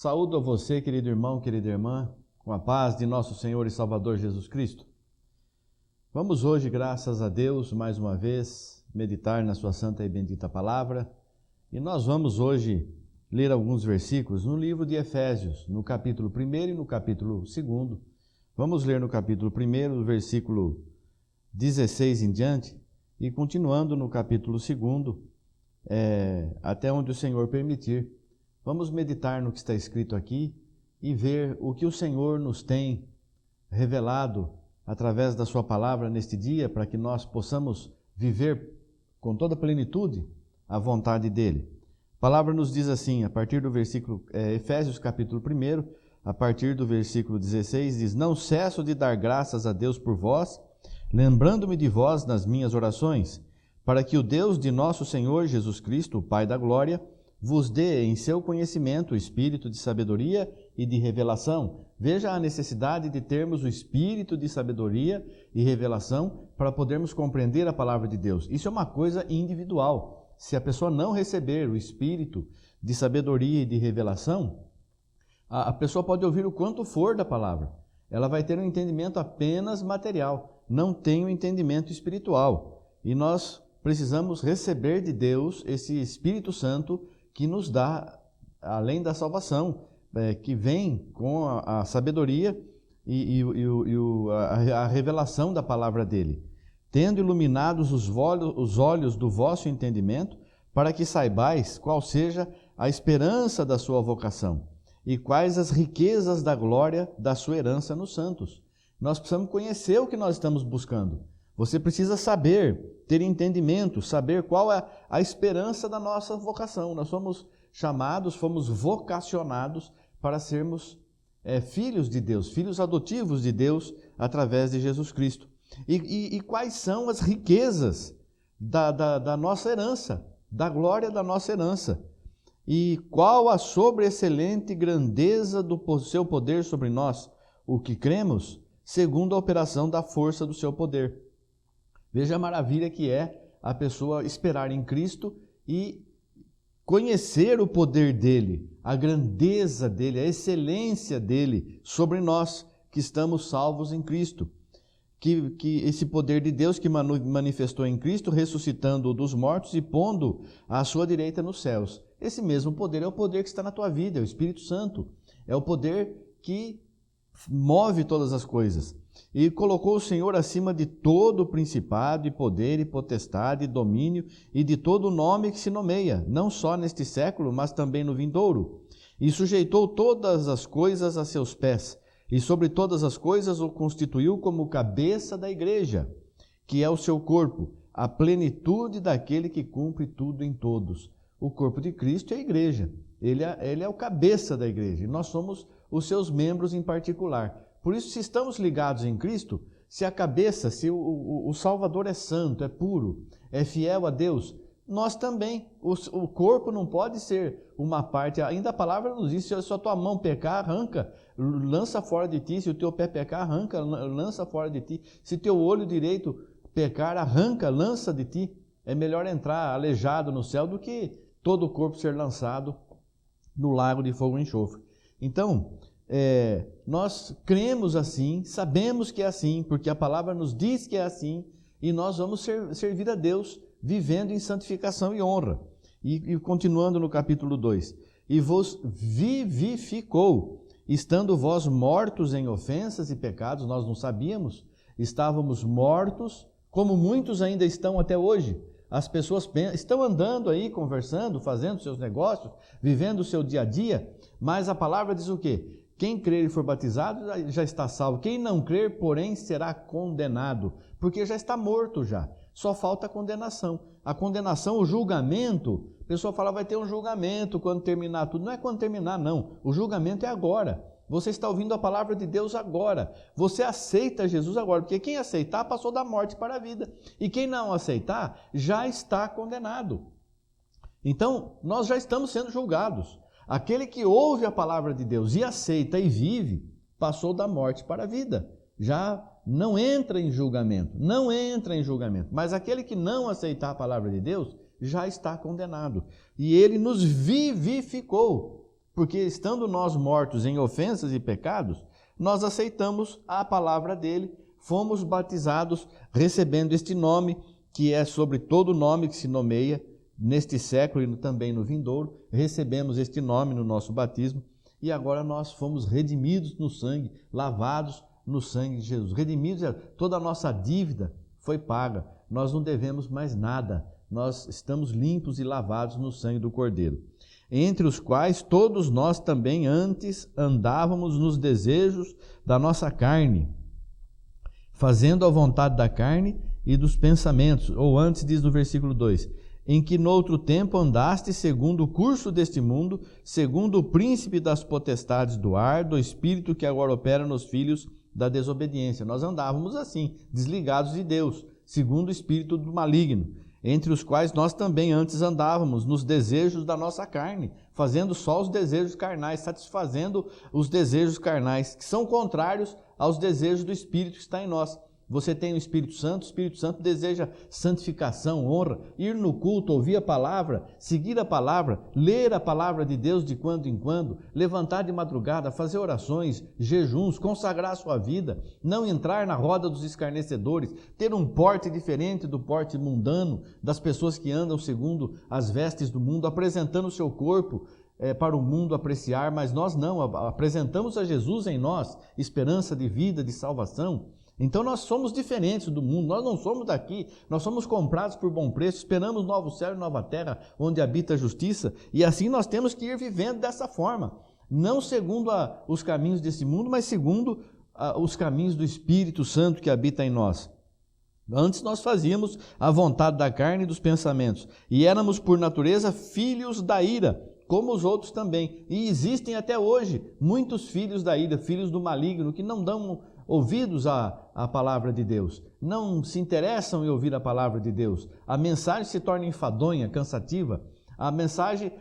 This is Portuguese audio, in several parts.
Saúdo a você, querido irmão, querida irmã, com a paz de nosso Senhor e Salvador Jesus Cristo. Vamos hoje, graças a Deus, mais uma vez, meditar na sua santa e bendita palavra. E nós vamos hoje ler alguns versículos no livro de Efésios, no capítulo 1 e no capítulo 2. Vamos ler no capítulo 1, do versículo 16 em diante, e continuando no capítulo 2, até onde o Senhor permitir. Vamos meditar no que está escrito aqui e ver o que o Senhor nos tem revelado através da sua palavra neste dia, para que nós possamos viver com toda a plenitude a vontade dele. A palavra nos diz assim, a partir do versículo, Efésios capítulo 1, a partir do versículo 16, diz: Não cesso de dar graças a Deus por vós, lembrando-me de vós nas minhas orações, para que o Deus de nosso Senhor Jesus Cristo, o Pai da glória, vos dê em seu conhecimento o espírito de sabedoria e de revelação. Veja a necessidade de termos o espírito de sabedoria e revelação para podermos compreender a palavra de Deus. Isso é uma coisa individual. Se a pessoa não receber o espírito de sabedoria e de revelação, a pessoa pode ouvir o quanto for da palavra. Ela vai ter um entendimento apenas material, não tem um entendimento espiritual. E nós precisamos receber de Deus esse Espírito Santo que nos dá, além da salvação, que vem com a sabedoria e a revelação da palavra dele, tendo iluminados os olhos do vosso entendimento, para que saibais qual seja a esperança da sua vocação e quais as riquezas da glória da sua herança nos santos. Nós precisamos conhecer o que nós estamos buscando. Você precisa saber, ter entendimento, saber qual é a esperança da nossa vocação. Nós somos chamados, fomos vocacionados para sermos filhos de Deus, filhos adotivos de Deus através de Jesus Cristo. E quais são as riquezas da nossa herança, da glória da nossa herança? E qual a sobreexcelente grandeza do seu poder sobre nós, o que cremos, segundo a operação da força do seu poder. Veja a maravilha que é a pessoa esperar em Cristo e conhecer o poder dele, a grandeza dele, a excelência dele sobre nós que estamos salvos em Cristo. Que esse poder de Deus que manifestou em Cristo, ressuscitando-o dos mortos e pondo à sua direita nos céus. Esse mesmo poder é o poder que está na tua vida, é o Espírito Santo. É o poder que move todas as coisas. E colocou o Senhor acima de todo principado e poder e potestade e domínio e de todo nome que se nomeia, não só neste século, mas também no vindouro. E sujeitou todas as coisas a seus pés, e sobre todas as coisas o constituiu como cabeça da igreja, que é o seu corpo, a plenitude daquele que cumpre tudo em todos. O corpo de Cristo é a igreja, ele é o cabeça da igreja, e nós somos os seus membros em particular. Por isso, se estamos ligados em Cristo, se a cabeça, se o Salvador é santo, é puro, é fiel a Deus, nós também. O corpo não pode ser uma parte, ainda a palavra nos diz, se a tua mão pecar, arranca, lança fora de ti, se o teu pé pecar, arranca, lança fora de ti, se teu olho direito pecar, arranca, lança de ti. É melhor entrar aleijado no céu do que todo o corpo ser lançado no lago de fogo e enxofre. Então, nós cremos assim, sabemos que é assim, porque a palavra nos diz que é assim, e nós vamos servir a Deus vivendo em santificação e honra. E continuando no capítulo 2, e vos vivificou, estando vós mortos em ofensas e pecados. Nós não sabíamos, estávamos mortos, como muitos ainda estão até hoje. As pessoas estão andando aí, conversando, fazendo seus negócios, vivendo o seu dia a dia, mas a palavra diz o quê? Quem crer e for batizado já está salvo. Quem não crer, porém, será condenado, porque já está morto já. Só falta a condenação. A condenação, o julgamento, a pessoa fala, vai ter um julgamento quando terminar tudo. Não é quando terminar, não. O julgamento é agora. Você está ouvindo a palavra de Deus agora. Você aceita Jesus agora, porque quem aceitar passou da morte para a vida. E quem não aceitar já está condenado. Então, nós já estamos sendo julgados. Aquele que ouve a palavra de Deus e aceita e vive, passou da morte para a vida. Já não entra em julgamento, Mas aquele que não aceitar a palavra de Deus, já está condenado. E ele nos vivificou. Porque estando nós mortos em ofensas e pecados, nós aceitamos a palavra dele, fomos batizados, recebendo este nome, que é sobre todo nome que se nomeia, neste século e também no vindouro, recebemos este nome no nosso batismo, e agora nós fomos redimidos no sangue, lavados no sangue de Jesus. Redimidos, toda a nossa dívida foi paga, nós não devemos mais nada, nós estamos limpos e lavados no sangue do Cordeiro. Entre os quais todos nós também antes andávamos nos desejos da nossa carne, fazendo a vontade da carne e dos pensamentos. Ou antes diz no versículo 2, em que noutro tempo andaste segundo o curso deste mundo, segundo o príncipe das potestades do ar, do espírito que agora opera nos filhos da desobediência. Nós andávamos assim, desligados de Deus, segundo o espírito do maligno, entre os quais nós também antes andávamos nos desejos da nossa carne, fazendo só os desejos carnais, satisfazendo os desejos carnais, que são contrários aos desejos do Espírito que está em nós. Você tem o Espírito Santo deseja santificação, honra, ir no culto, ouvir a palavra, seguir a palavra, ler a palavra de Deus de quando em quando, levantar de madrugada, fazer orações, jejuns, consagrar a sua vida, não entrar na roda dos escarnecedores, ter um porte diferente do porte mundano, das pessoas que andam segundo as vestes do mundo, apresentando o seu corpo para o mundo apreciar, mas nós não, apresentamos a Jesus em nós, esperança de vida, de salvação. Então nós somos diferentes do mundo, nós não somos daqui, nós somos comprados por bom preço, esperamos novo céu e nova terra, onde habita a justiça, e assim nós temos que ir vivendo dessa forma, não segundo os caminhos desse mundo, mas segundo os caminhos do Espírito Santo que habita em nós. Antes nós fazíamos a vontade da carne e dos pensamentos, e éramos por natureza filhos da ira, como os outros também, e existem até hoje muitos filhos da ira, filhos do maligno, que não dão ouvidos à palavra de Deus, não se interessam em ouvir a palavra de Deus, a mensagem se torna enfadonha, cansativa, a mensagem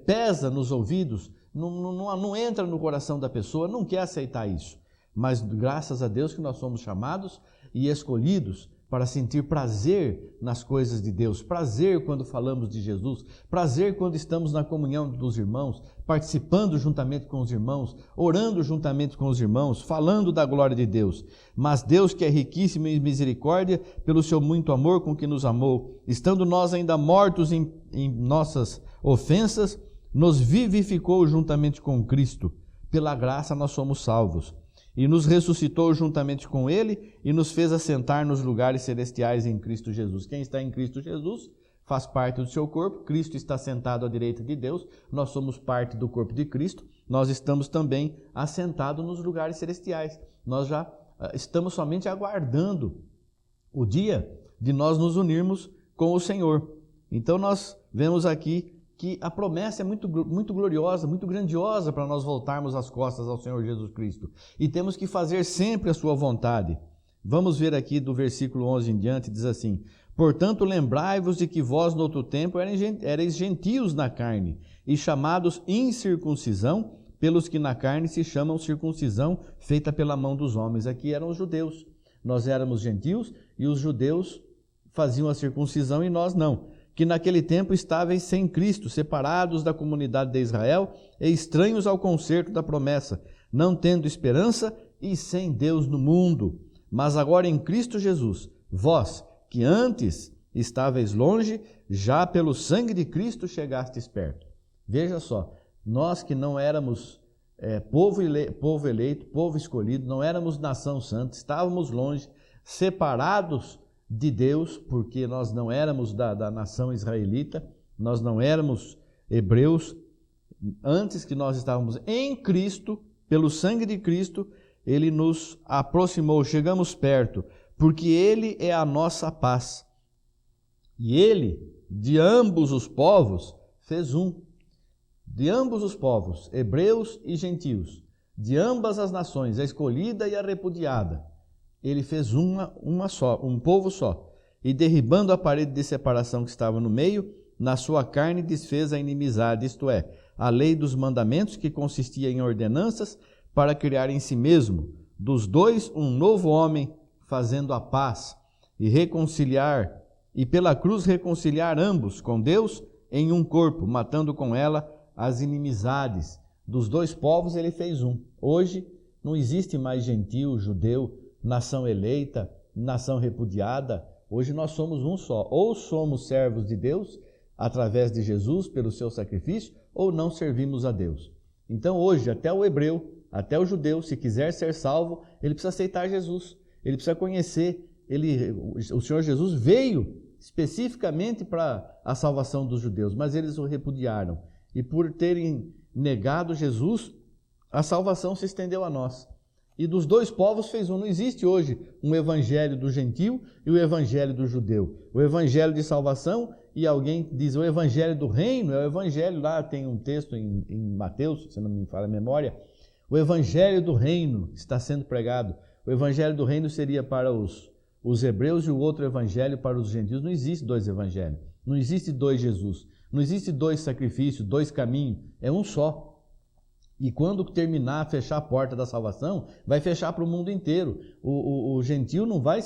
pesa nos ouvidos, não entra no coração da pessoa, não quer aceitar isso, mas graças a Deus que nós somos chamados e escolhidos para sentir prazer nas coisas de Deus, prazer quando falamos de Jesus, prazer quando estamos na comunhão dos irmãos, participando juntamente com os irmãos, orando juntamente com os irmãos, falando da glória de Deus. Mas Deus, que é riquíssimo em misericórdia, pelo seu muito amor com que nos amou, estando nós ainda mortos em nossas ofensas, nos vivificou juntamente com Cristo. Pela graça nós somos salvos. E nos ressuscitou juntamente com Ele e nos fez assentar nos lugares celestiais em Cristo Jesus. Quem está em Cristo Jesus faz parte do seu corpo, Cristo está sentado à direita de Deus, nós somos parte do corpo de Cristo, nós estamos também assentados nos lugares celestiais. Nós já estamos somente aguardando o dia de nós nos unirmos com o Senhor. Então nós vemos aqui que a promessa é muito gloriosa, muito grandiosa para nós voltarmos as costas ao Senhor Jesus Cristo. E temos que fazer sempre a sua vontade. Vamos ver aqui do versículo 11 em diante, diz assim: portanto, lembrai-vos de que vós, no outro tempo, erais gentios na carne, e chamados incircuncisão, pelos que na carne se chamam circuncisão, feita pela mão dos homens. Aqui eram os judeus. Nós éramos gentios, e os judeus faziam a circuncisão e nós não. Que naquele tempo estáveis sem Cristo, separados da comunidade de Israel e estranhos ao concerto da promessa, não tendo esperança e sem Deus no mundo. Mas agora em Cristo Jesus, vós, que antes estáveis longe, já pelo sangue de Cristo chegastes perto. Veja só, nós que não éramos povo eleito, povo escolhido, não éramos nação santa, estávamos longe, separados de Deus, porque nós não éramos da nação israelita, nós não éramos hebreus, antes que nós estávamos em Cristo, pelo sangue de Cristo, Ele nos aproximou, chegamos perto, porque Ele é a nossa paz. E Ele, de ambos os povos, fez um. De ambos os povos, hebreus e gentios, de ambas as nações, a escolhida e a repudiada, Ele fez uma só, um povo só, e derribando a parede de separação que estava no meio, na sua carne desfez a inimizade, isto é, a lei dos mandamentos, que consistia em ordenanças, para criar em si mesmo, dos dois, um novo homem, fazendo a paz, e reconciliar, e pela cruz reconciliar ambos com Deus em um corpo, matando com ela as inimizades dos dois povos, ele fez um. Hoje não existe mais gentil, judeu, nação eleita, nação repudiada. Hoje nós somos um só. Ou somos servos de Deus, através de Jesus, pelo seu sacrifício, ou não servimos a Deus. Então hoje, até o hebreu, até o judeu, se quiser ser salvo, ele precisa aceitar Jesus. Ele precisa conhecer. O Senhor Jesus veio especificamente para a salvação dos judeus, mas eles o repudiaram. E por terem negado Jesus, a salvação se estendeu a nós. E dos dois povos fez um. Não existe hoje um evangelho do gentil e o evangelho do judeu. O evangelho de salvação, e alguém diz o evangelho do reino, é o evangelho, lá tem um texto em Mateus, se não me falha a memória, o evangelho do reino está sendo pregado. O evangelho do reino seria para os hebreus e o outro evangelho para os gentios. Não existe dois evangelhos, não existe dois Jesus, não existe dois sacrifícios, dois caminhos, é um só. E quando terminar, fechar a porta da salvação, vai fechar para o mundo inteiro. O gentil não vai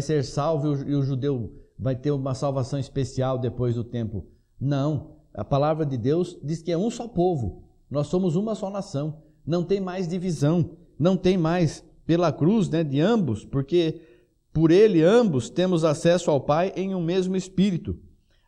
ser salvo e o judeu vai ter uma salvação especial depois do tempo. Não, a palavra de Deus diz que é um só povo. Nós somos uma só nação. Não tem mais divisão, não tem mais pela cruz, de ambos, porque por ele ambos temos acesso ao Pai em um mesmo Espírito.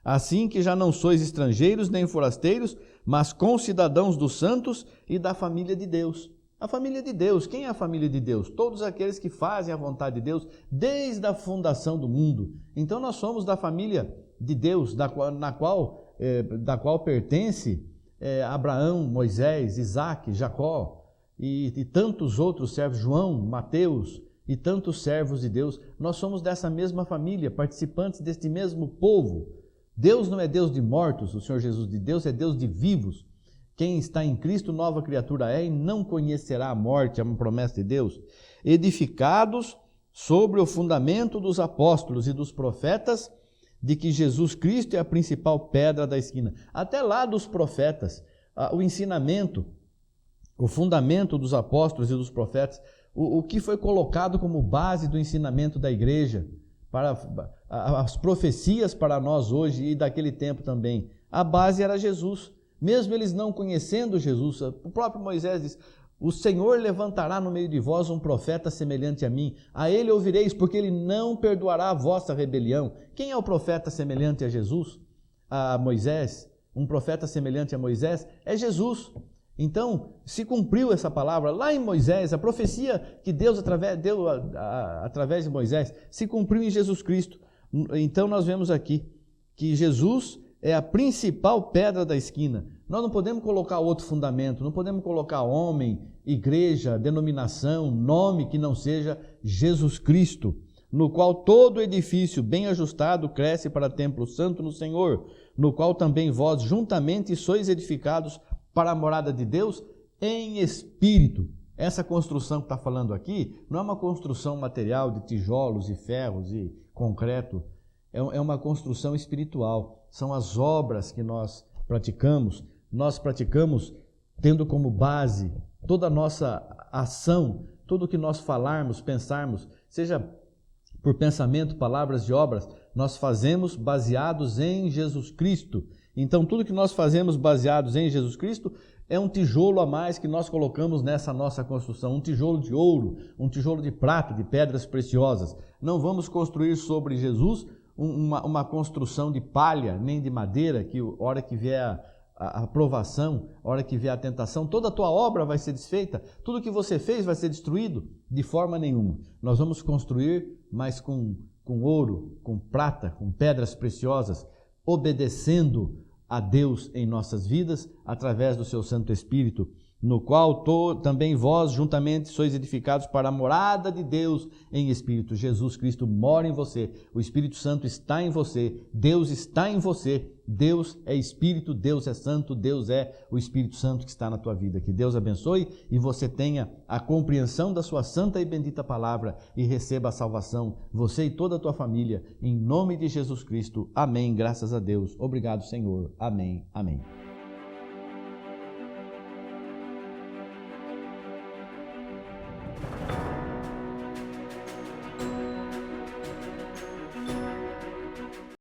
Assim que já não sois estrangeiros nem forasteiros, mas concidadãos dos santos e da família de Deus. A família de Deus, quem é a família de Deus? Todos aqueles que fazem a vontade de Deus desde a fundação do mundo. Então nós somos da família de Deus, da qual pertence Abraão, Moisés, Isaac, Jacó e tantos outros servos, João, Mateus e tantos servos de Deus. Nós somos dessa mesma família, participantes deste mesmo povo. Deus não é Deus de mortos, o Senhor Jesus de Deus é Deus de vivos. Quem está em Cristo, nova criatura é e não conhecerá a morte, é uma promessa de Deus. Edificados sobre o fundamento dos apóstolos e dos profetas, de que Jesus Cristo é a principal pedra da esquina. Até lá dos profetas, o ensinamento, o fundamento dos apóstolos e dos profetas, o que foi colocado como base do ensinamento da igreja, para as profecias para nós hoje e daquele tempo também. A base era Jesus. Mesmo eles não conhecendo Jesus, o próprio Moisés diz: o Senhor levantará no meio de vós um profeta semelhante a mim. A ele ouvireis, porque ele não perdoará a vossa rebelião. Quem é o profeta semelhante a Jesus? A Moisés? Um profeta semelhante a Moisés? É Jesus. Então, se cumpriu essa palavra lá em Moisés, a profecia que Deus deu através de Moisés, se cumpriu em Jesus Cristo. Então nós vemos aqui que Jesus é a principal pedra da esquina. Nós não podemos colocar outro fundamento, não podemos colocar homem, igreja, denominação, nome que não seja Jesus Cristo, no qual todo edifício bem ajustado cresce para templo santo no Senhor, no qual também vós juntamente sois edificados para a morada de Deus em espírito. Essa construção que está falando aqui não é uma construção material de tijolos e ferros e concreto, é uma construção espiritual. São as obras que nós praticamos tendo como base toda a nossa ação, tudo que nós falarmos, pensarmos, seja por pensamento, palavras e obras, nós fazemos baseados em Jesus Cristo. Então, tudo que nós fazemos baseados em Jesus Cristo é um tijolo a mais que nós colocamos nessa nossa construção, um tijolo de ouro, um tijolo de prata, de pedras preciosas. Não vamos construir sobre Jesus uma construção de palha, nem de madeira, que a hora que vier a provação, a hora que vier a tentação, toda a tua obra vai ser desfeita, tudo que você fez vai ser destruído, de forma nenhuma. Nós vamos construir, mas com ouro, com prata, com pedras preciosas, obedecendo a Deus em nossas vidas, através do seu Santo Espírito, no qual também vós juntamente sois edificados para a morada de Deus em Espírito. Jesus Cristo mora em você, o Espírito Santo está em você, Deus está em você, Deus é Espírito, Deus é Santo, Deus é o Espírito Santo que está na tua vida. Que Deus abençoe e você tenha a compreensão da sua santa e bendita palavra e receba a salvação, você e toda a tua família, em nome de Jesus Cristo. Amém, graças a Deus. Obrigado, Senhor. Amém, amém.